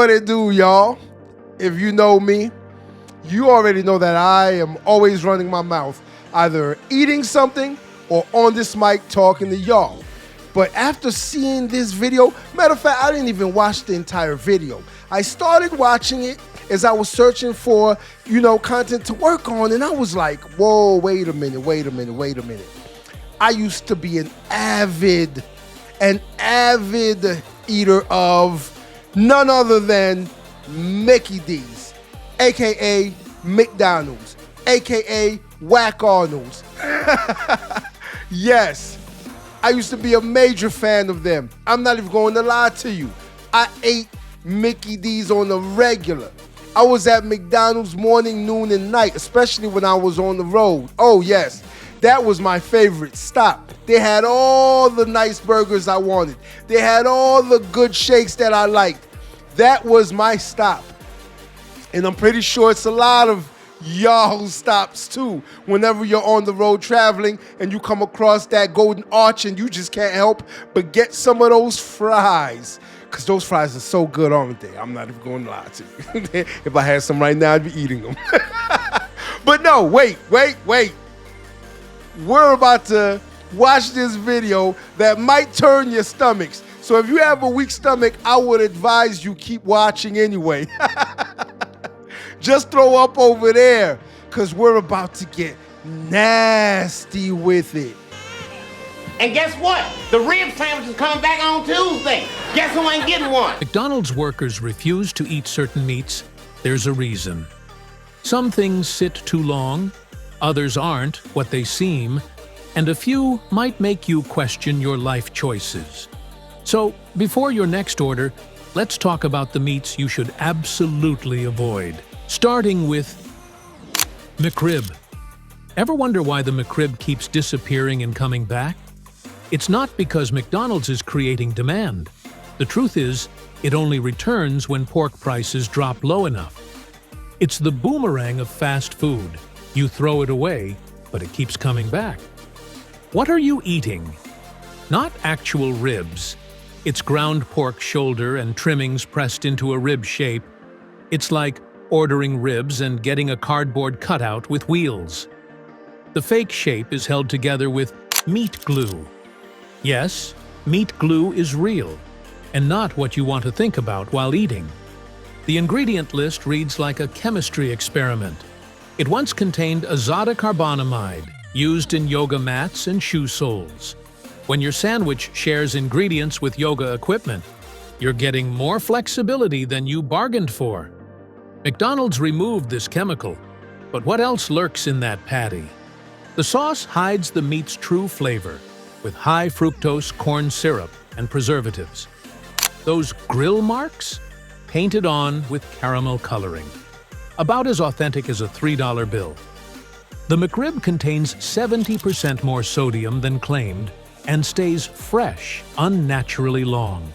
What it do, y'all? If you know me, you already know that I am always running my mouth, either eating something or on this mic talking to y'all. But after seeing this video, matter of fact, I didn't even watch the entire video. I started watching it as I was searching for, content to work on, and I was like, whoa, wait a minute. I used to be an avid eater of none other than Mickey D's, aka McDonald's, aka Whack Arnold's. Yes, I used to be a major fan of them. I'm not even going to lie to you. I ate Mickey D's on a regular. I was at McDonald's morning, noon, and night, especially when I was on the road. Oh yes, that was my favorite stop. They had all the nice burgers I wanted. They had all the good shakes that I liked. That was my stop. And I'm pretty sure it's a lot of y'all's stops too. Whenever you're on the road traveling and you come across that golden arch and you just can't help but get some of those fries. Because those fries are so good, aren't they? I'm not even going to lie to you. If I had some right now, I'd be eating them. But no, wait. We're about to watch this video that might turn your stomachs. So if you have a weak stomach, I would advise you keep watching anyway. Just throw up over there, because we're about to get nasty with it. And guess what? The rib sandwich is coming back on Tuesday. Guess who ain't getting one? McDonald's workers refuse to eat certain meats. There's a reason. Some things sit too long, others aren't what they seem, and a few might make you question your life choices. So, before your next order, let's talk about the meats you should absolutely avoid. Starting with McRib. Ever wonder why the McRib keeps disappearing and coming back? It's not because McDonald's is creating demand. The truth is, it only returns when pork prices drop low enough. It's the boomerang of fast food. You throw it away, but it keeps coming back. What are you eating? Not actual ribs. It's ground pork shoulder and trimmings pressed into a rib shape. It's like ordering ribs and getting a cardboard cutout with wheels. The fake shape is held together with meat glue. Yes, meat glue is real, and not what you want to think about while eating. The ingredient list reads like a chemistry experiment. It once contained azotocarbonamide, used in yoga mats and shoe soles. When your sandwich shares ingredients with yoga equipment, you're getting more flexibility than you bargained for. McDonald's removed this chemical, but what else lurks in that patty? The sauce hides the meat's true flavor, with high fructose corn syrup and preservatives. Those grill marks? Painted on with caramel coloring. About as authentic as a $3 bill. The McRib contains 70% more sodium than claimed and stays fresh unnaturally long.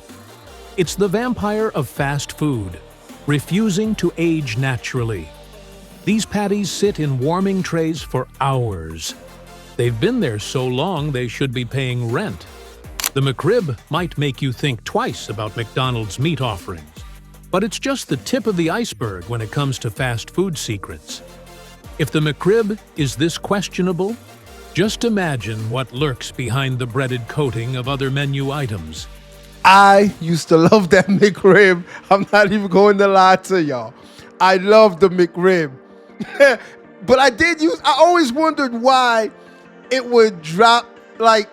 It's the vampire of fast food, refusing to age naturally. These patties sit in warming trays for hours. They've been there so long they should be paying rent. The McRib might make you think twice about McDonald's meat offerings, but it's just the tip of the iceberg when it comes to fast food secrets. If the McRib is this questionable, just imagine what lurks behind the breaded coating of other menu items. I used to love that McRib. I'm not even going to lie to y'all. I love the McRib. But I always wondered why it would drop like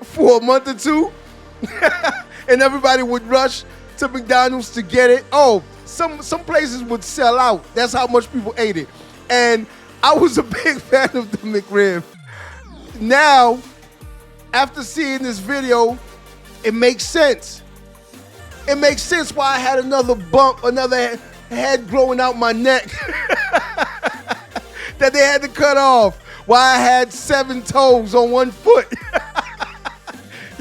for a month or two and everybody would rush to McDonald's to get it. Oh, some places would sell out. That's how much people ate it. And I was a big fan of the McRib. Now, after seeing this video, it makes sense. It makes sense why I had another bump, another head growing out my neck that they had to cut off. Why I had 7 toes on 1 foot.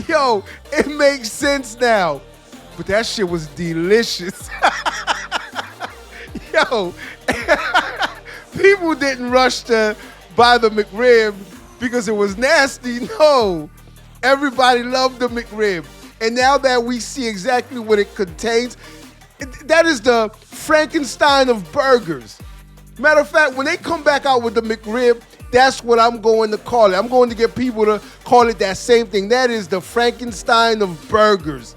Yo, it makes sense now. But that shit was delicious. Yo, people didn't rush to buy the McRib because it was nasty. No, everybody loved the McRib. And now that we see exactly what it contains, That is the Frankenstein of burgers. Matter of fact, when they come back out with the McRib, that's what I'm going to call it. I'm going to get people to call it that same thing. That is the Frankenstein of burgers.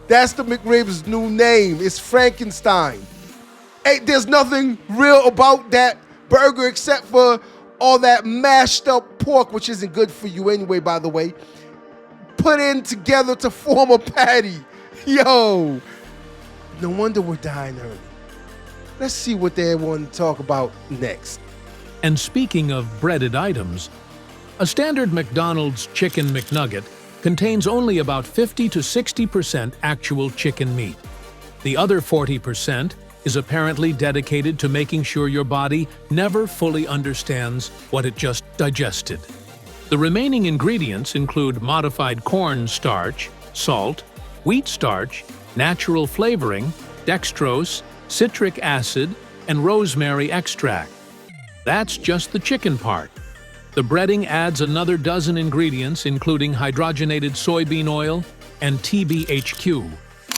That's the McRib's new name. It's Frankenstein. Hey, there's nothing real about that burger except for all that mashed up pork, which isn't good for you anyway, by the way, put in together to form a patty. Yo, no wonder we're dying early. Let's see what they want to talk about next. And speaking of breaded items, a standard McDonald's Chicken McNugget contains only about 50 to 60% actual chicken meat. The other 40% is apparently dedicated to making sure your body never fully understands what it just digested. The remaining ingredients include modified corn starch, salt, wheat starch, natural flavoring, dextrose, citric acid, and rosemary extract. That's just the chicken part. The breading adds another dozen ingredients including hydrogenated soybean oil and TBHQ,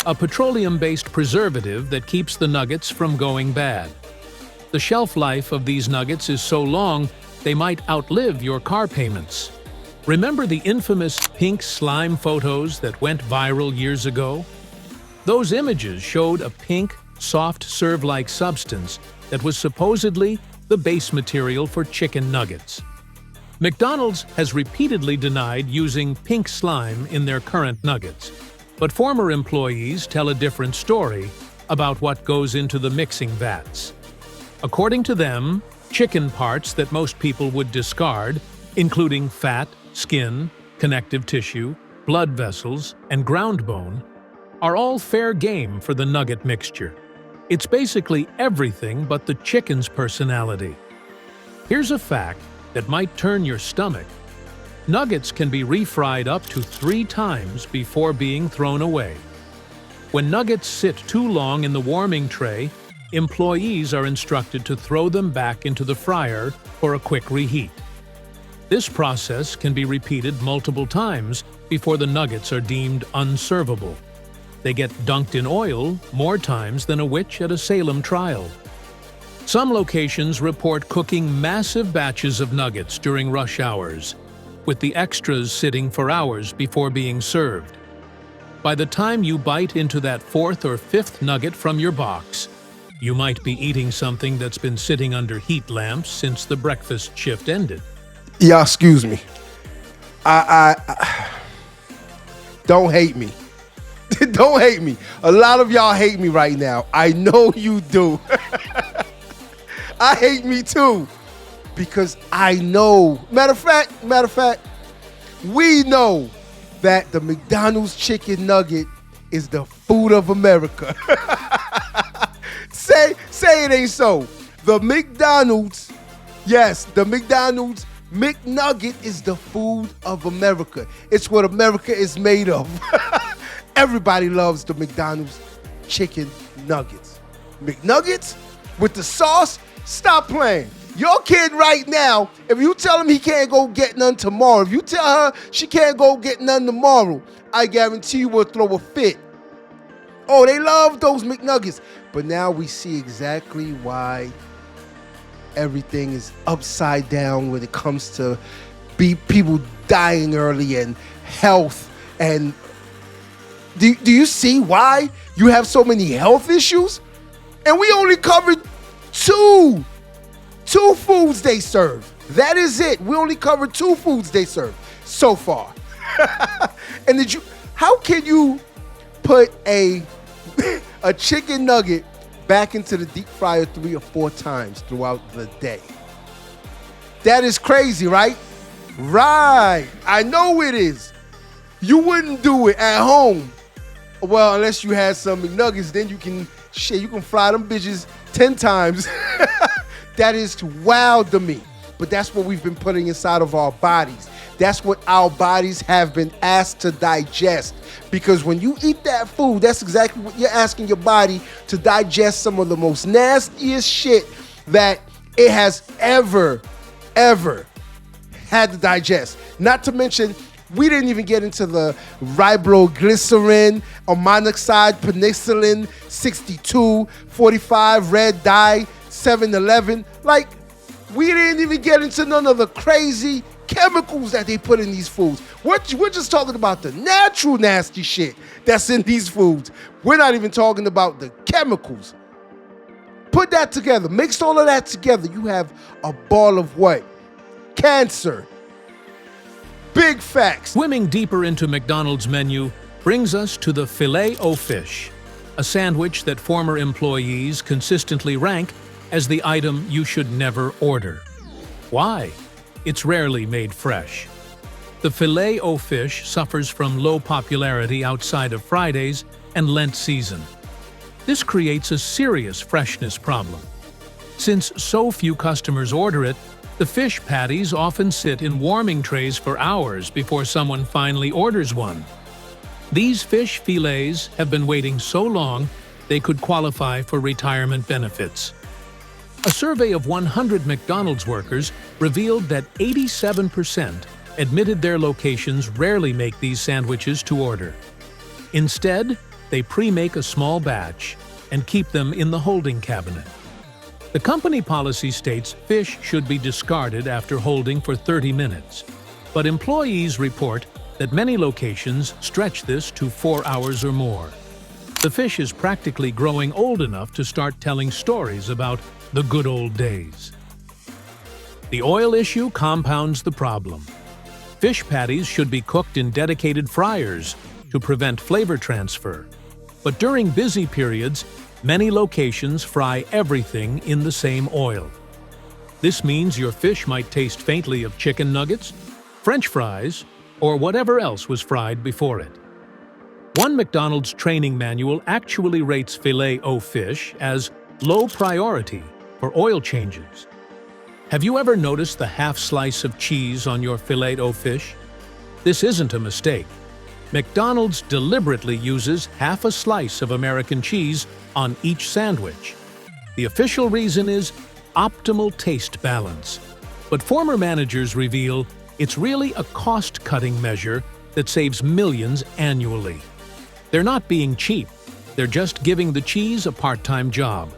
a petroleum-based preservative that keeps the nuggets from going bad. The shelf life of these nuggets is so long, they might outlive your car payments. Remember the infamous pink slime photos that went viral years ago? Those images showed a pink, soft serve-like substance that was supposedly the base material for chicken nuggets. McDonald's has repeatedly denied using pink slime in their current nuggets, but former employees tell a different story about what goes into the mixing vats. According to them, chicken parts that most people would discard, including fat, skin, connective tissue, blood vessels, and ground bone, are all fair game for the nugget mixture. It's basically everything but the chicken's personality. Here's a fact that might turn your stomach. Nuggets can be refried up to 3 times before being thrown away. When nuggets sit too long in the warming tray, employees are instructed to throw them back into the fryer for a quick reheat. This process can be repeated multiple times before the nuggets are deemed unservable. They get dunked in oil more times than a witch at a Salem trial. Some locations report cooking massive batches of nuggets during rush hours, with the extras sitting for hours before being served. By the time you bite into that 4th or 5th nugget from your box, you might be eating something that's been sitting under heat lamps since the breakfast shift ended. Yeah, excuse me. I don't hate me. Don't hate me. A lot of y'all hate me right now. I know you do. I hate me too. Because I know. Matter of fact, we know that the McDonald's chicken nugget is the food of America. Say it ain't so. The McDonald's McNugget is the food of America. It's what America is made of. Everybody loves the McDonald's chicken nuggets. McNuggets with the sauce? Stop playing. Your kid right now, if you tell him he can't go get none tomorrow, if you tell her she can't go get none tomorrow, I guarantee you will throw a fit. Oh, they love those McNuggets. But now we see exactly why everything is upside down when it comes to people dying early and health. And do you see why you have so many health issues? And we only covered two foods they serve. That is it. We only covered 2 foods they serve so far. And how can you put a chicken nugget back into the deep fryer 3 or 4 times throughout the day? That is crazy, right? Right. I know it is. You wouldn't do it at home. Well, unless you had some McNuggets, then you can fry them bitches 10 times. That is wild to me. But that's what we've been putting inside of our bodies. That's what our bodies have been asked to digest. Because when you eat that food, that's exactly what you're asking your body to digest, some of the most nastiest shit that it has ever had to digest. Not to mention, we didn't even get into the riboglycerin. or monoxide penicillin 62, 45, red dye, 7-Eleven. Like, we didn't even get into none of the crazy chemicals that they put in these foods. We're just talking about the natural nasty shit that's in these foods. We're not even talking about the chemicals. Put that together. Mix all of that together. You have a ball of what? Cancer. Big facts. Swimming deeper into McDonald's menu brings us to the Filet-O-Fish, a sandwich that former employees consistently rank as the item you should never order. Why? It's rarely made fresh. The Filet-O-Fish suffers from low popularity outside of Fridays and Lent season. This creates a serious freshness problem. Since so few customers order it, the fish patties often sit in warming trays for hours before someone finally orders one. These fish fillets have been waiting so long they could qualify for retirement benefits. A survey of 100 McDonald's workers revealed that 87% admitted their locations rarely make these sandwiches to order. Instead, they pre-make a small batch and keep them in the holding cabinet. The company policy states fish should be discarded after holding for 30 minutes, but employees report that many locations stretch this to 4 hours or more. The fish is practically growing old enough to start telling stories about the good old days. The oil issue compounds the problem. Fish patties should be cooked in dedicated fryers to prevent flavor transfer. But during busy periods, many locations fry everything in the same oil. This means your fish might taste faintly of chicken nuggets, French fries, or whatever else was fried before it. One McDonald's training manual actually rates Filet-O-Fish as low priority for oil changes. Have you ever noticed the half slice of cheese on your Filet-O-Fish? This isn't a mistake. McDonald's deliberately uses half a slice of American cheese on each sandwich. The official reason is optimal taste balance. But former managers reveal it's really a cost-cutting measure that saves millions annually. They're not being cheap. They're just giving the cheese a part-time job.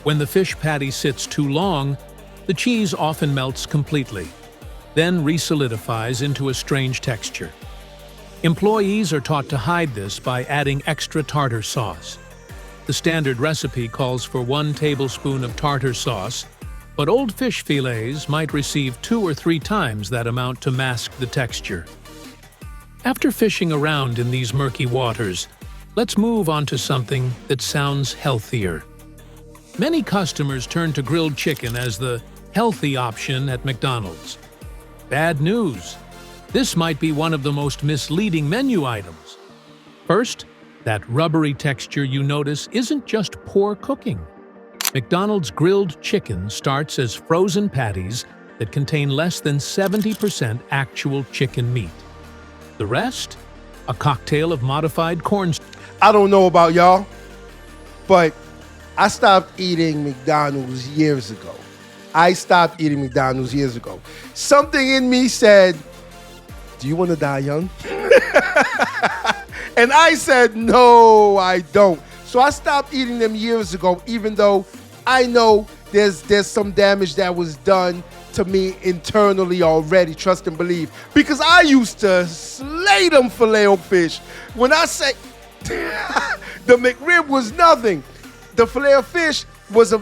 When the fish patty sits too long, the cheese often melts completely, then resolidifies into a strange texture. Employees are taught to hide this by adding extra tartar sauce. The standard recipe calls for 1 tablespoon of tartar sauce, but old fish fillets might receive 2 or 3 times that amount to mask the texture. After fishing around in these murky waters, let's move on to something that sounds healthier. Many customers turn to grilled chicken as the healthy option at McDonald's. Bad news. This might be one of the most misleading menu items. First, that rubbery texture you notice isn't just poor cooking. McDonald's grilled chicken starts as frozen patties that contain less than 70% actual chicken meat. The rest? A cocktail of modified corn. I don't know about y'all, but I stopped eating McDonald's years ago. Something in me said, do you want to die young? And I said, no, I don't. So I stopped eating them years ago, even though I know there's some damage that was done to me internally already, trust and believe. Because I used to slay them Filet-O-Fish. When I say the McRib was nothing, the Filet-O-Fish was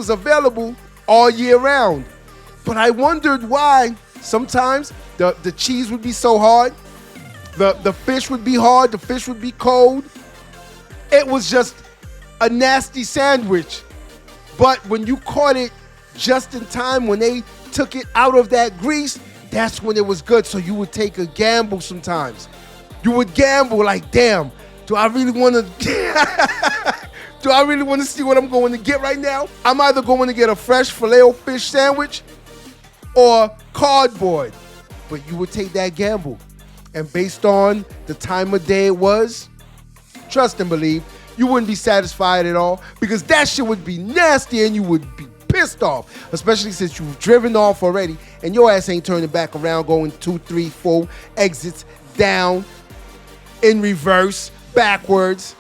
available all year round. But I wondered why sometimes the cheese would be so hard, the fish would be hard, the fish would be cold. It was just a nasty sandwich. But when you caught it just in time, when they took it out of that grease, that's when it was good. So you would take a gamble sometimes. You would gamble like, damn, do I really want to see what I'm going to get right now? I'm either going to get a fresh Filet-O-Fish sandwich or cardboard. But you would take that gamble. And based on the time of day it was, trust and believe, you wouldn't be satisfied at all, because that shit would be nasty and you would be pissed off, especially since you've driven off already and your ass ain't turning back around, going 2, 3, 4 exits down. in reverse, backwards,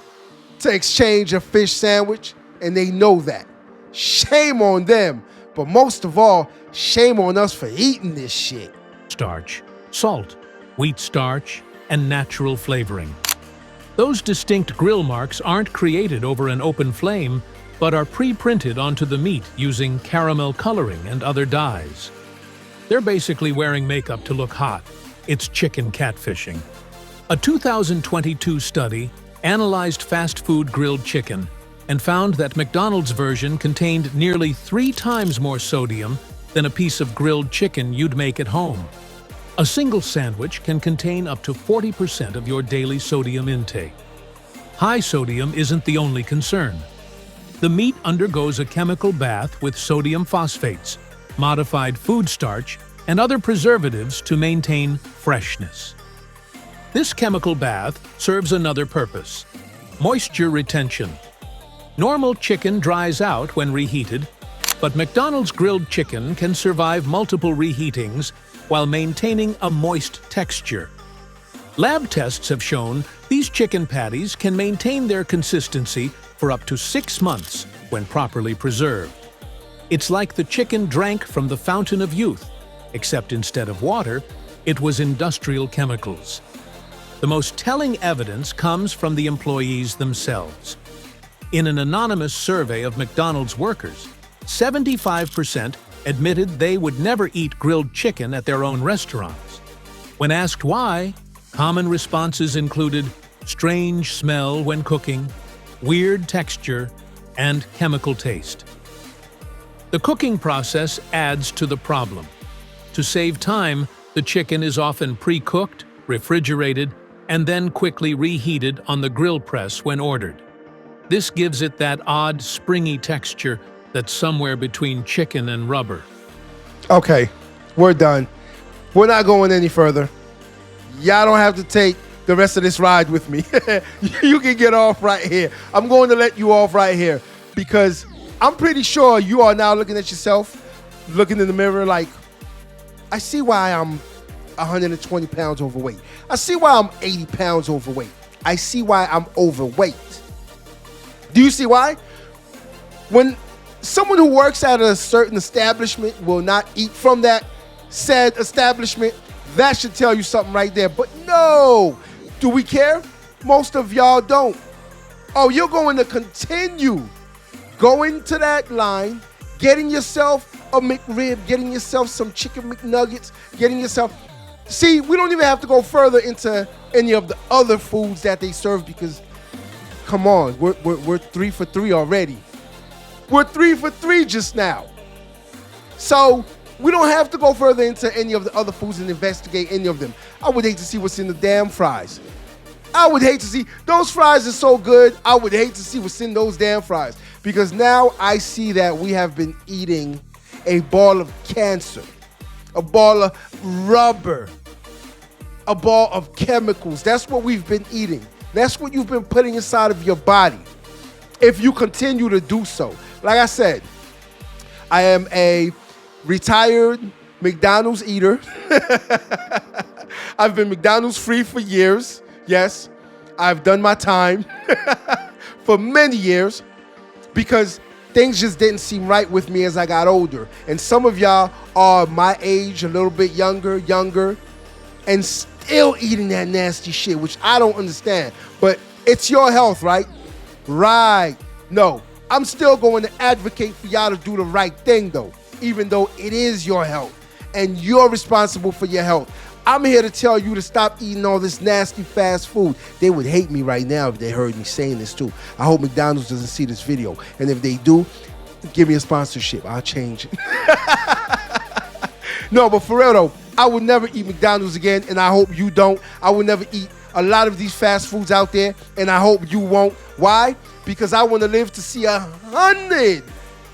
to exchange a fish sandwich, and they know that. Shame on them, but most of all, shame on us for eating this shit. Starch, salt, wheat starch, and natural flavoring. Those distinct grill marks aren't created over an open flame, but are pre-printed onto the meat using caramel coloring and other dyes. They're basically wearing makeup to look hot. It's chicken catfishing. A 2022 study analyzed fast food grilled chicken and found that McDonald's version contained nearly 3 times more sodium than a piece of grilled chicken you'd make at home. A single sandwich can contain up to 40% of your daily sodium intake. High sodium isn't the only concern. The meat undergoes a chemical bath with sodium phosphates, modified food starch, and other preservatives to maintain freshness. This chemical bath serves another purpose: moisture retention. Normal chicken dries out when reheated, but McDonald's grilled chicken can survive multiple reheatings while maintaining a moist texture. Lab tests have shown these chicken patties can maintain their consistency for up to 6 months when properly preserved. It's like the chicken drank from the fountain of youth, except instead of water, it was industrial chemicals. The most telling evidence comes from the employees themselves. In an anonymous survey of McDonald's workers, 75% admitted they would never eat grilled chicken at their own restaurants. When asked why, common responses included strange smell when cooking, weird texture, and chemical taste. The cooking process adds to the problem. To save time, the chicken is often pre-cooked, refrigerated, and then quickly reheated on the grill press when ordered. This gives it that odd, springy texture that's somewhere between chicken and rubber. Okay, we're done. We're not going any further. Y'all don't have to take the rest of this ride with me. You can get off right here. I'm going to let you off right here because I'm pretty sure you are now looking at yourself, looking in the mirror like, I see why I'm 120 pounds overweight. I see why I'm 80 pounds overweight. I see why I'm overweight. Do you see why? When someone who works at a certain establishment will not eat from that said establishment, that should tell you something right there. But no, do we care? Most of y'all don't. Oh, you're going to continue going to that line, getting yourself a McRib, getting yourself some chicken McNuggets, getting yourself... See, we don't even have to go further into any of the other foods that they serve because, come on, we're 3 for 3 already. We're 3 for 3 just now. So we don't have to go further into any of the other foods and investigate any of them. I would hate to see what's in the damn fries. I would hate to see, those fries are so good, I would hate to see what's in those damn fries. Because now I see that we have been eating a ball of cancer, a ball of rubber, a ball of chemicals. That's what we've been eating. That's what you've been putting inside of your body if you continue to do so. Like I said, I am a retired McDonald's eater. I've been McDonald's free for years. Yes, I've done my time for many years because things just didn't seem right with me as I got older. And some of y'all are my age, a little bit younger, and still eating that nasty shit, which I don't understand. But it's your health, right? Right. No, I'm still going to advocate for y'all to do the right thing, though, even though it is your health and you're responsible for your health. I'm here to tell you to stop eating all this nasty fast food. They would hate me right now if they heard me saying this too. I hope McDonald's doesn't see this video. And if they do, give me a sponsorship. I'll change it. No, but for real though, I would never eat McDonald's again, and I hope you don't. I would never eat a lot of these fast foods out there, and I hope you won't. Why? Because I want to live to see 100.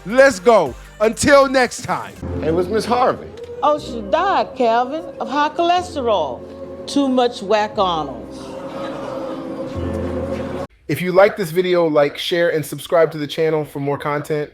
Let's go. Until next time. It was Miss Harvey. Oh, she died, Calvin, of high cholesterol. Too much whack Arnold's. If you like this video, like, share, and subscribe to the channel for more content.